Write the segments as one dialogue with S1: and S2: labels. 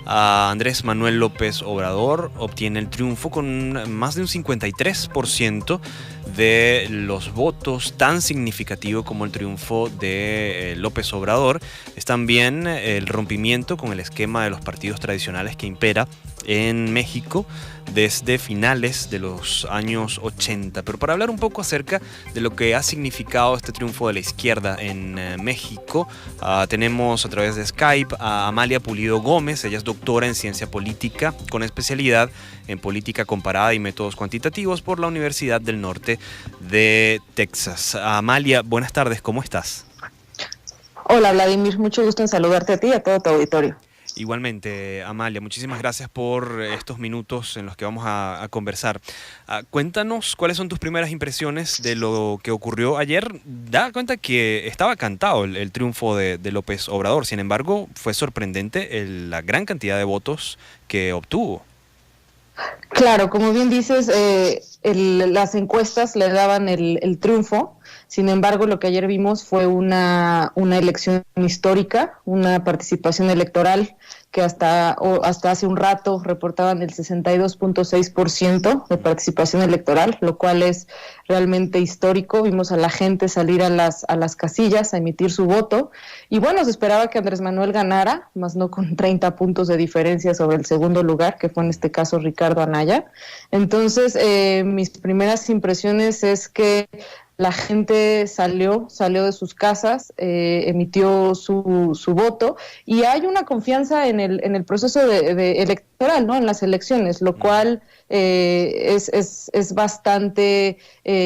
S1: Andrés Manuel López Obrador obtiene el triunfo con más de un 53% de los votos, tan significativo como el triunfo de López Obrador. Es también el rompimiento con el esquema de los partidos tradicionales que impera en México desde finales de los años 80. Pero para hablar un poco acerca de lo que ha significado este triunfo de la izquierda en México, tenemos a través de Skype a Amalia Pulido Gómez. Ella es doctora en ciencia política con especialidad en política comparada y métodos cuantitativos por la Universidad del Norte de Texas. Amalia, buenas tardes, ¿cómo estás?
S2: Hola Vladimir, mucho gusto en saludarte a ti y a todo tu auditorio.
S1: Igualmente, Amalia, muchísimas gracias por estos minutos en los que vamos a conversar. Cuéntanos cuáles son tus primeras impresiones de lo que ocurrió ayer. Da cuenta que estaba cantado el triunfo de López Obrador, sin embargo, fue sorprendente la gran cantidad de votos que obtuvo.
S2: Claro, como bien dices, las encuestas le daban el triunfo. Sin embargo, lo que ayer vimos fue una elección histórica, una participación electoral que hasta hace un rato reportaban el 62.6% de participación electoral, lo cual es realmente histórico. Vimos a la gente salir a las casillas a emitir su voto. Y bueno, se esperaba que Andrés Manuel ganara, más no con 30 puntos de diferencia sobre el segundo lugar, que fue en este caso Ricardo Anaya. Entonces, mis primeras impresiones es que la gente salió de sus casas, emitió su voto, y hay una confianza en el proceso de electoral, ¿no? En las elecciones, lo cual es bastante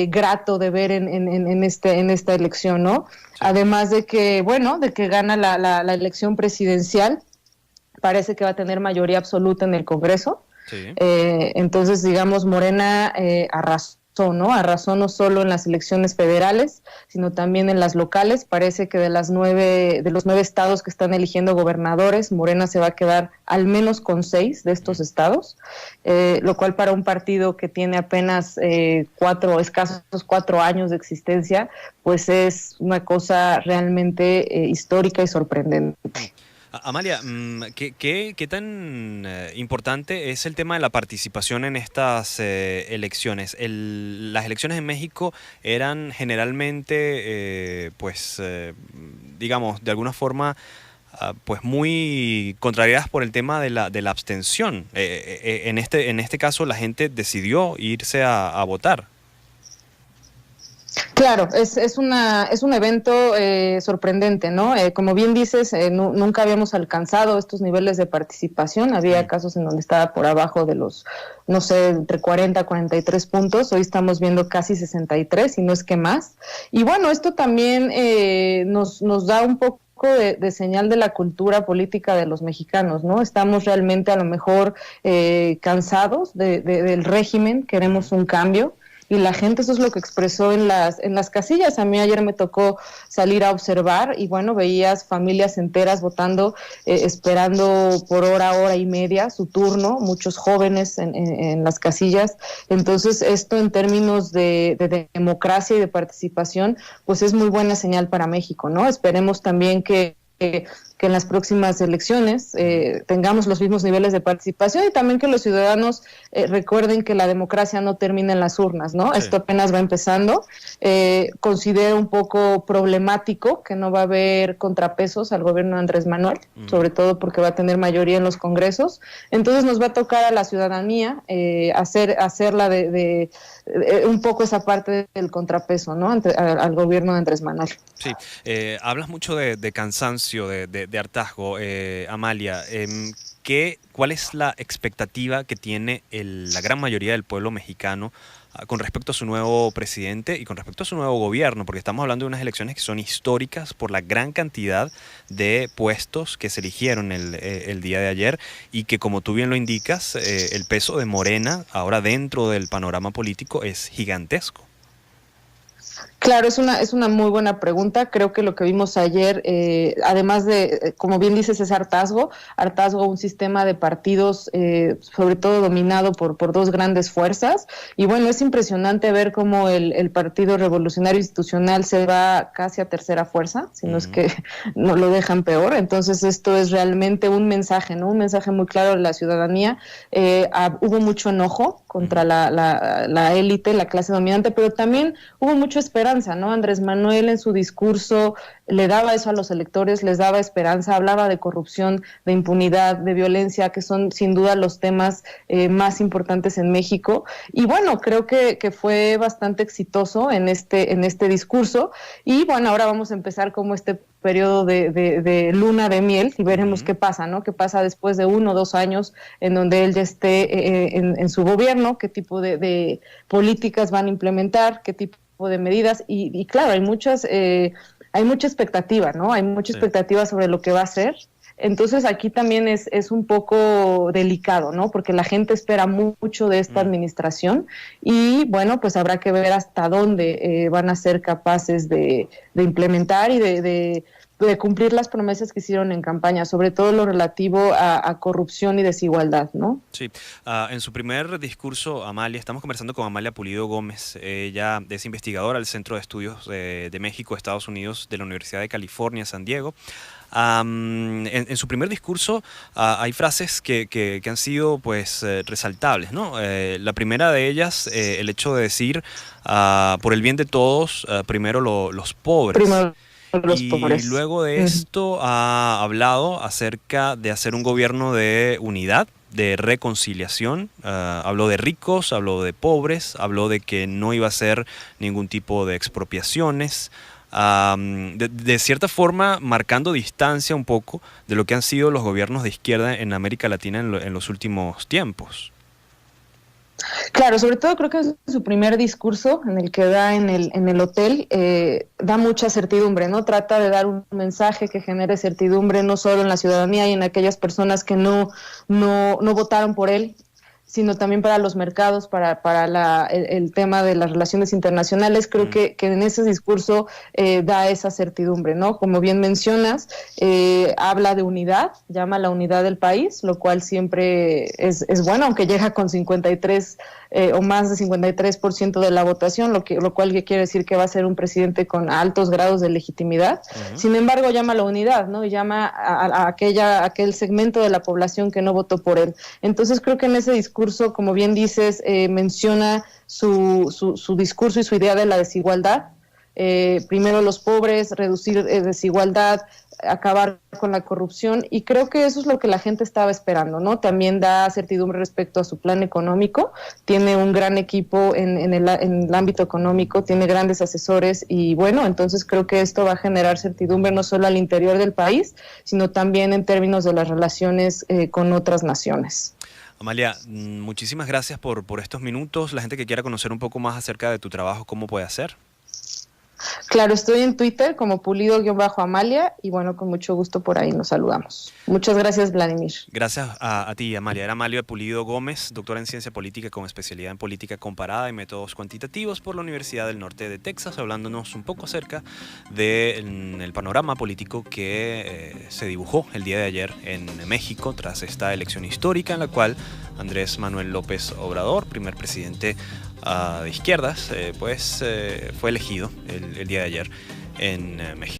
S2: grato de ver en esta elección, ¿no?
S1: Sí.
S2: Además de que, bueno, de que gana la elección presidencial, parece que va a tener mayoría absoluta en el Congreso.
S1: Sí.
S2: Entonces, digamos, Morena arrasó, ¿no? Arrasó no solo en las elecciones federales, sino también en las locales. Parece que de los 9 estados que están eligiendo gobernadores, Morena se va a quedar al menos con 6 de estos estados, lo cual para un partido que tiene apenas escasos 4 años de existencia, pues es una cosa realmente histórica y sorprendente.
S1: Amalia, ¿qué tan importante es el tema de la participación en estas elecciones? Las elecciones en México eran generalmente, digamos, de alguna forma, pues muy contrariadas por el tema de la abstención. En este caso, la gente decidió irse a votar.
S2: Claro, es un evento sorprendente, ¿no? Como bien dices, nunca habíamos alcanzado estos niveles de participación. Había casos en donde estaba por abajo de los, no sé, entre 40 y 43 puntos. Hoy estamos viendo casi 63, y no es que más. Y bueno, esto también nos da un poco de señal de la cultura política de los mexicanos, ¿no? Estamos realmente a lo mejor cansados del régimen, queremos un cambio. Y la gente eso es lo que expresó en las casillas. A mí ayer me tocó salir a observar y bueno, veías familias enteras votando, esperando por hora y media su turno, muchos jóvenes en las casillas. Entonces esto en términos de democracia y de participación, pues es muy buena señal para México, ¿no? Esperemos también que en las próximas elecciones tengamos los mismos niveles de participación, y también que los ciudadanos recuerden que la democracia no termina en las urnas, ¿no?
S1: Sí.
S2: Esto apenas va empezando. Considero un poco problemático que no va a haber contrapesos al gobierno de Andrés Manuel, sobre todo porque va a tener mayoría en los congresos. Entonces nos va a tocar a la ciudadanía hacerla de un poco esa parte del contrapeso, ¿no? Al gobierno de Andrés Manuel.
S1: Sí, hablas mucho de cansancio, de hartazgo, Amalia. ¿Cuál es la expectativa que tiene la gran mayoría del pueblo mexicano con respecto a su nuevo presidente y con respecto a su nuevo gobierno? Porque estamos hablando de unas elecciones que son históricas por la gran cantidad de puestos que se eligieron el día de ayer, y que, como tú bien lo indicas, el peso de Morena ahora dentro del panorama político es gigantesco.
S2: Claro, es una muy buena pregunta. Creo que lo que vimos ayer, además de, como bien dices, es hartazgo, un sistema de partidos, sobre todo dominado por dos grandes fuerzas. Y bueno, es impresionante ver cómo el Partido Revolucionario Institucional se va casi a tercera fuerza, si no es que no lo dejan peor. Entonces, esto es realmente un mensaje, ¿no? Un mensaje muy claro de la ciudadanía. Hubo mucho enojo contra la élite, la clase dominante, pero también hubo mucha esperanza, ¿no? Andrés Manuel en su discurso le daba eso a los electores, les daba esperanza, hablaba de corrupción, de impunidad, de violencia, que son sin duda los temas más importantes en México. Y bueno, creo que fue bastante exitoso en este discurso. Y bueno, ahora vamos a empezar como este periodo de luna de miel y veremos qué pasa, ¿no? Qué pasa después de 1 o 2 años en donde él ya esté en su gobierno, qué tipo de políticas van a implementar, qué tipo de medidas. Y claro, hay mucha expectativa, ¿no? Hay mucha expectativa sobre lo que va a hacer. Entonces aquí también es un poco delicado, ¿no? Porque la gente espera mucho de esta administración y bueno, pues habrá que ver hasta dónde van a ser capaces de implementar y de cumplir las promesas que hicieron en campaña, sobre todo lo relativo a corrupción y desigualdad, ¿no?
S1: Sí, en su primer discurso, Amalia, estamos conversando con Amalia Pulido Gómez, ella es investigadora del Centro de Estudios de México, Estados Unidos, de la Universidad de California, San Diego. En su primer discurso hay frases que han sido pues resaltables, ¿no? La primera de ellas, el hecho de decir por el bien de todos, primero los pobres.
S2: Primero los
S1: Y
S2: pobres.
S1: luego de esto ha hablado acerca de hacer un gobierno de unidad, de reconciliación. Habló de ricos, habló de pobres, habló de que no iba a ser ningún tipo de expropiaciones. De cierta forma marcando distancia un poco de lo que han sido los gobiernos de izquierda en América Latina en los últimos tiempos.
S2: Claro, sobre todo creo que es su primer discurso en el que da en el hotel, da mucha certidumbre, ¿no? Trata de dar un mensaje que genere certidumbre no solo en la ciudadanía y en aquellas personas que no votaron por él, sino también para los mercados, para el tema de las relaciones internacionales. Creo que en ese discurso da esa certidumbre, ¿no? Como bien mencionas, habla de unidad, llama a la unidad del país, lo cual siempre es bueno, aunque llega con 53 o más de 53% de la votación, lo cual quiere decir que va a ser un presidente con altos grados de legitimidad. Sin embargo, llama a la unidad, ¿no? Y llama a aquel segmento de la población que no votó por él. Entonces creo que en ese discurso, como bien dices, menciona su discurso y su idea de la desigualdad. Primero los pobres, reducir desigualdad, acabar con la corrupción, y creo que eso es lo que la gente estaba esperando, ¿no? También da certidumbre respecto a su plan económico, tiene un gran equipo en el ámbito económico, tiene grandes asesores y bueno, entonces creo que esto va a generar certidumbre no solo al interior del país, sino también en términos de las relaciones con otras naciones.
S1: Amalia, muchísimas gracias por estos minutos. La gente que quiera conocer un poco más acerca de tu trabajo, ¿cómo puede hacer?
S2: Claro, estoy en Twitter como Pulido-Amalia y bueno, con mucho gusto por ahí nos saludamos. Muchas gracias, Vladimir.
S1: Gracias a ti, Amalia. Era Amalia Pulido Gómez, doctora en Ciencia Política con especialidad en Política Comparada y Métodos Cuantitativos por la Universidad del Norte de Texas, hablándonos un poco acerca del panorama político que se dibujó el día de ayer en México tras esta elección histórica en la cual Andrés Manuel López Obrador, primer presidente de izquierdas, fue elegido el día de ayer en México.